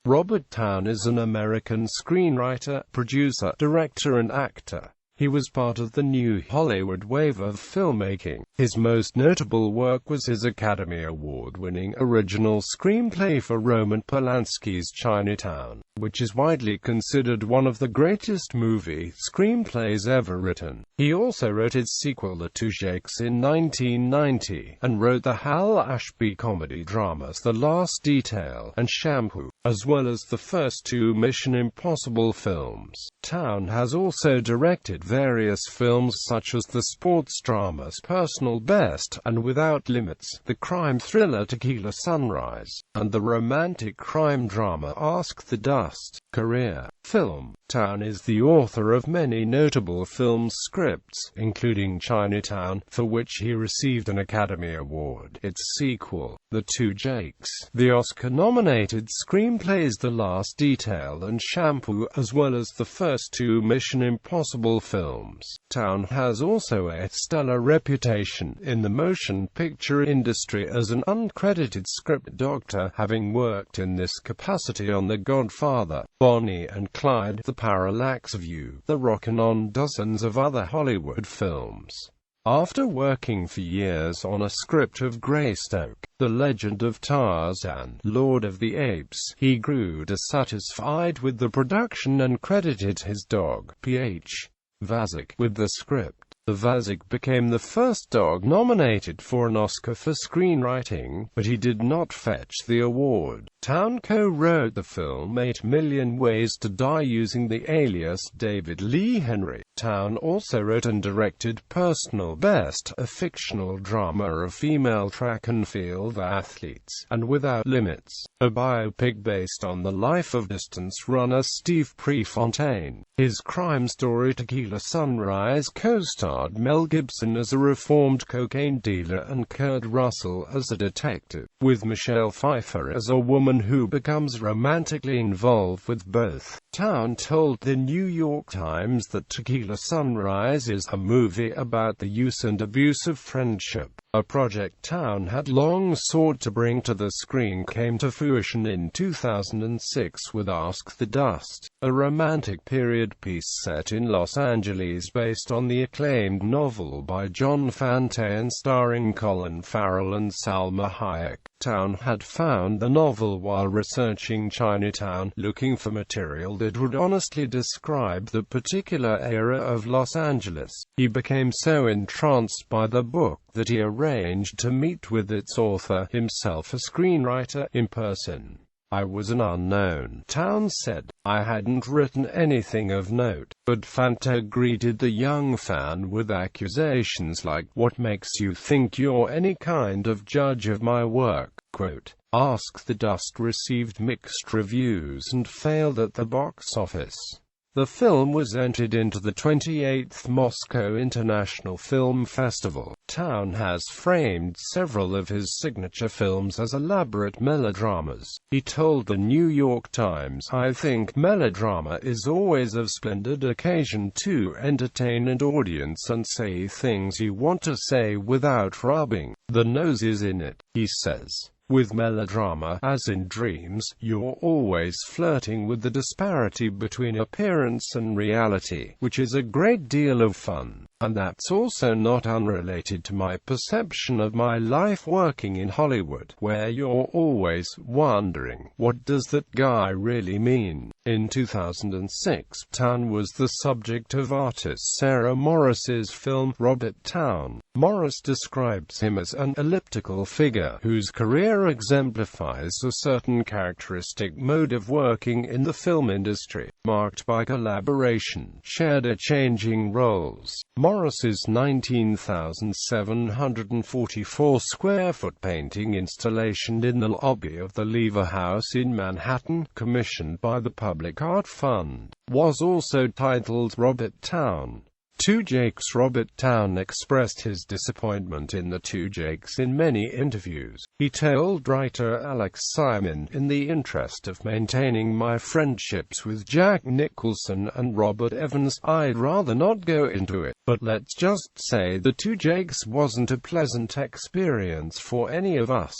Robert Towne is an American screenwriter, producer, director and actor. He was part of the new Hollywood wave of filmmaking. His most notable work was his Academy Award-winning original screenplay for Roman Polanski's Chinatown, which is widely considered one of the greatest movie screenplays ever written. He also wrote its sequel, The Two Jakes, in 1990, and wrote the Hal Ashby comedy dramas The Last Detail and Shampoo, as well as the first two Mission Impossible films. Towne has also directed various films such as the sports dramas Personal Best and Without Limits, the crime thriller Tequila Sunrise, and the romantic crime drama Ask the Dust. Career. Film. Towne is the author of many notable film scripts, including Chinatown, for which he received an Academy Award, its sequel, The Two Jakes, the Oscar-nominated screenplays The Last Detail and Shampoo, as well as the first two Mission Impossible films. Towne has also a stellar reputation in the motion picture industry as an uncredited script doctor, having worked in this capacity on The Godfather, Bonnie and Clyde, The Parallax View, The Rock, and on dozens of other Hollywood films. After working for years on a script of Greystoke, The Legend of Tarzan, Lord of the Apes, he grew dissatisfied with the production and credited his dog, P.H. Vazek, with the script. The Vazek became the first dog nominated for an Oscar for screenwriting, but he did not fetch the award. Towne co-wrote the film 8 Million Ways to Die using the alias David Lee Henry. Towne also wrote and directed Personal Best, a fictional drama of female track and field athletes, and Without Limits, a biopic based on the life of distance runner Steve Prefontaine. His crime story Tequila Sunrise co-starred Mel Gibson as a reformed cocaine dealer and Kurt Russell as a detective, with Michelle Pfeiffer as a woman who becomes romantically involved with both. Towne told the New York Times that Tequila Sunrise is a movie about the use and abuse of friendship. A project Towne had long sought to bring to the screen came to fruition in 2006 with Ask the Dust, a romantic period piece set in Los Angeles based on the acclaimed novel by John Fante starring Colin Farrell and Salma Hayek. Towne had found the novel while researching Chinatown, looking for material that would honestly describe the particular era of Los Angeles. He became so entranced by the book that he arranged to meet with its author, himself a screenwriter, in person. I was an unknown, Towne said. I hadn't written anything of note, but Fante greeted the young fan with accusations like, "What makes you think you're any kind of judge of my work?" Quote, Ask the Dust received mixed reviews and failed at the box office. The film was entered into the 28th Moscow International Film Festival. Towne has framed several of his signature films as elaborate melodramas. He told the New York Times, "I think melodrama is always a splendid occasion to entertain an audience and say things you want to say without rubbing the noses in it," he says. With melodrama, as in Dreams, you're always flirting with the disparity between appearance and reality, which is a great deal of fun. And that's also not unrelated to my perception of my life working in Hollywood, where you're always wondering, what does that guy really mean? In 2006, Towne was the subject of artist Sarah Morris's film, Robert Towne. Morris describes him as an elliptical figure, whose career exemplifies a certain characteristic mode of working in the film industry, marked by collaboration, shared changing roles. Morris's 19,744 square foot painting installation in the lobby of the Lever House in Manhattan, commissioned by the Public Art Fund, was also titled Robert Towne. Two Jakes. Robert Towne expressed his disappointment in The Two Jakes in many interviews. He told writer Alex Simon, "In the interest of maintaining my friendships with Jack Nicholson and Robert Evans, I'd rather not go into it. But let's just say The Two Jakes wasn't a pleasant experience for any of us."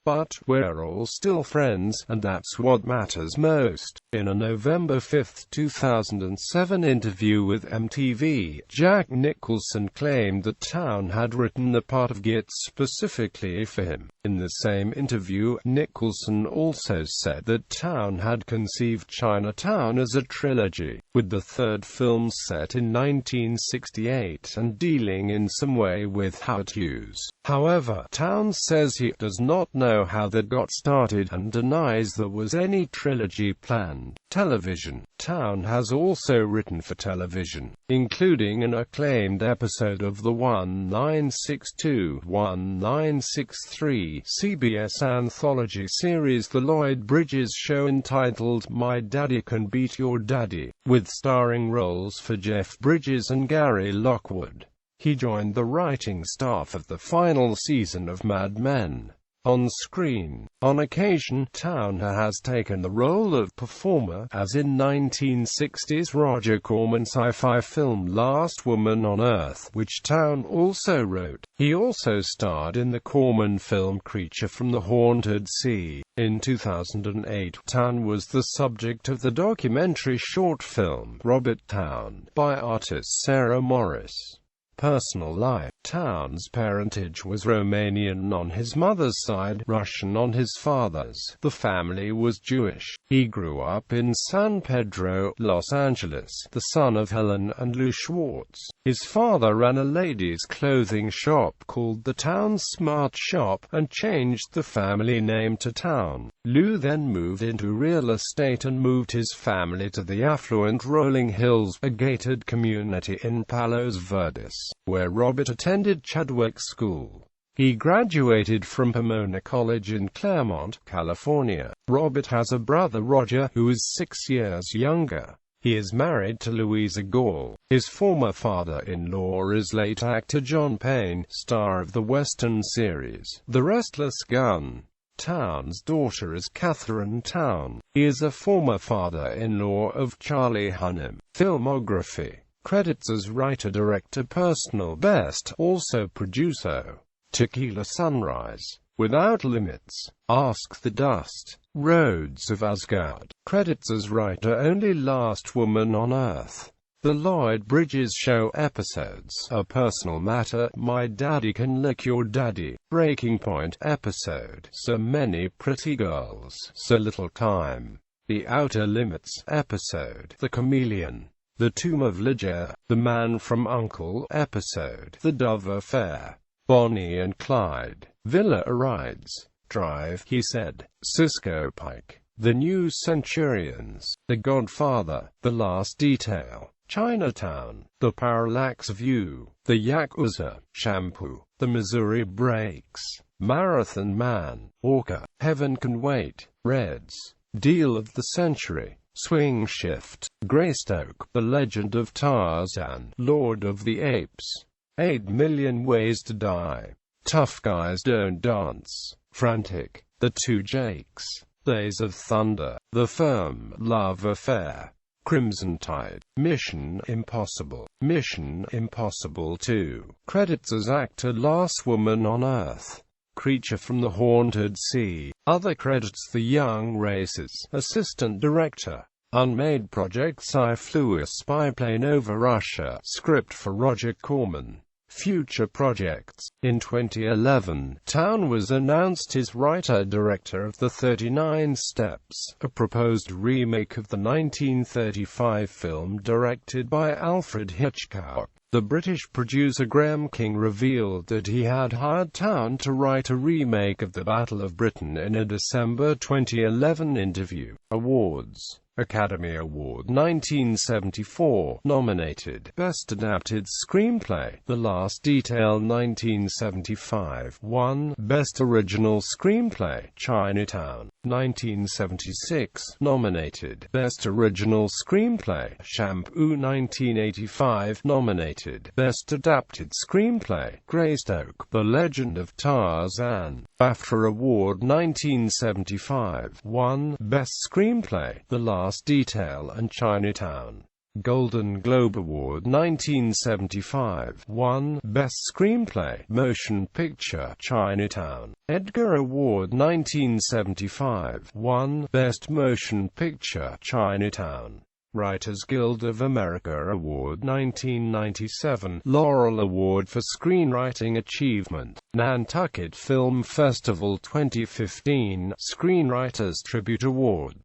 But we're all still friends, and that's what matters most. In a November 5, 2007 interview with MTV, Jack Nicholson claimed that Towne had written the part of Git specifically for him. In the same interview, Nicholson also said that Towne had conceived Chinatown as a trilogy, with the third film set in 1968 and dealing in some way with Howard Hughes. However, Towne says he does not know how that got started, and denies there was any trilogy planned. Television. Towne has also written for television, including an acclaimed episode of the 1962-1963 CBS anthology series The Lloyd Bridges Show entitled My Daddy Can Beat Your Daddy, with starring roles for Jeff Bridges and Gary Lockwood. He joined the writing staff of the final season of Mad Men. On screen, on occasion, Towne has taken the role of performer, as in 1960s Roger Corman sci-fi film Last Woman on Earth, which Towne also wrote. He also starred in the Corman film Creature from the Haunted Sea. In 2008, Towne was the subject of the documentary short film Robert Towne, by artist Sarah Morris. Personal life. Towne's parentage was Romanian on his mother's side, Russian on his father's. The family was Jewish. He grew up in San Pedro, Los Angeles, the son of Helen and Lou Schwartz. His father ran a ladies' clothing shop called the Towne Smart Shop, and changed the family name to Towne. Lou then moved into real estate and moved his family to the affluent Rolling Hills, a gated community in Palos Verdes, where Robert attended Chadwick School. He graduated from Pomona College in Claremont, California. Robert has a brother Roger, who is 6 years younger. He is married to Louisa Gall. His former father-in-law is late actor John Payne, star of the Western series The Restless Gun. Towne's daughter is Catherine Towne. He is a former father-in-law of Charlie Hunnam. Filmography. Credits as writer, director, personal best, also producer. Tequila Sunrise, Without Limits, Ask the Dust, Roads of Asgard. Credits as writer only. Last Woman on Earth, The Lloyd Bridges Show episodes, A Personal Matter, My Daddy Can Lick Your Daddy, Breaking Point episode, So Many Pretty Girls, So Little Time, The Outer Limits episode, The Chameleon, The Tomb of Ligeia, The Man from U.N.C.L.E. episode, The Dove Affair, Bonnie and Clyde, Villa Arides, Drive, He Said, Cisco Pike, The New Centurions, The Godfather, The Last Detail, Chinatown, The Parallax View, The Yakuza, Shampoo, The Missouri Breaks, Marathon Man, Orca, Heaven Can Wait, Reds, Deal of the Century, Swing Shift, Greystoke, The Legend of Tarzan, Lord of the Apes, 8 Million Ways to Die, Tough Guys Don't Dance, Frantic, The Two Jakes, Days of Thunder, The Firm, Love Affair, Crimson Tide, Mission Impossible 2. Credits as actor. Last Woman on Earth, Creature from the Haunted Sea. Other credits: The Young Races, assistant director. Unmade projects: I Flew a Spy Plane Over Russia, script for Roger Corman. Future projects. In 2011, Towne was announced as writer-director of The 39 Steps, a proposed remake of the 1935 film directed by Alfred Hitchcock. The British producer Graham King revealed that he had hired Towne to write a remake of The Battle of Britain in a December 2011 interview. Awards. Academy Award 1974, nominated, Best Adapted Screenplay, The Last Detail 1975, won, Best Original Screenplay, Chinatown, 1976, nominated, Best Original Screenplay, Shampoo 1985, nominated, Best Adapted Screenplay, Greystoke, The Legend of Tarzan, BAFTA Award 1975, won, Best Screenplay, The Last Detail and Chinatown. Golden Globe Award 1975, won Best Screenplay, Motion Picture, Chinatown. Edgar Award 1975, won Best Motion Picture, Chinatown. Writers Guild of America Award 1997, Laurel Award for Screenwriting Achievement. Nantucket Film Festival 2015, Screenwriters Tribute Award.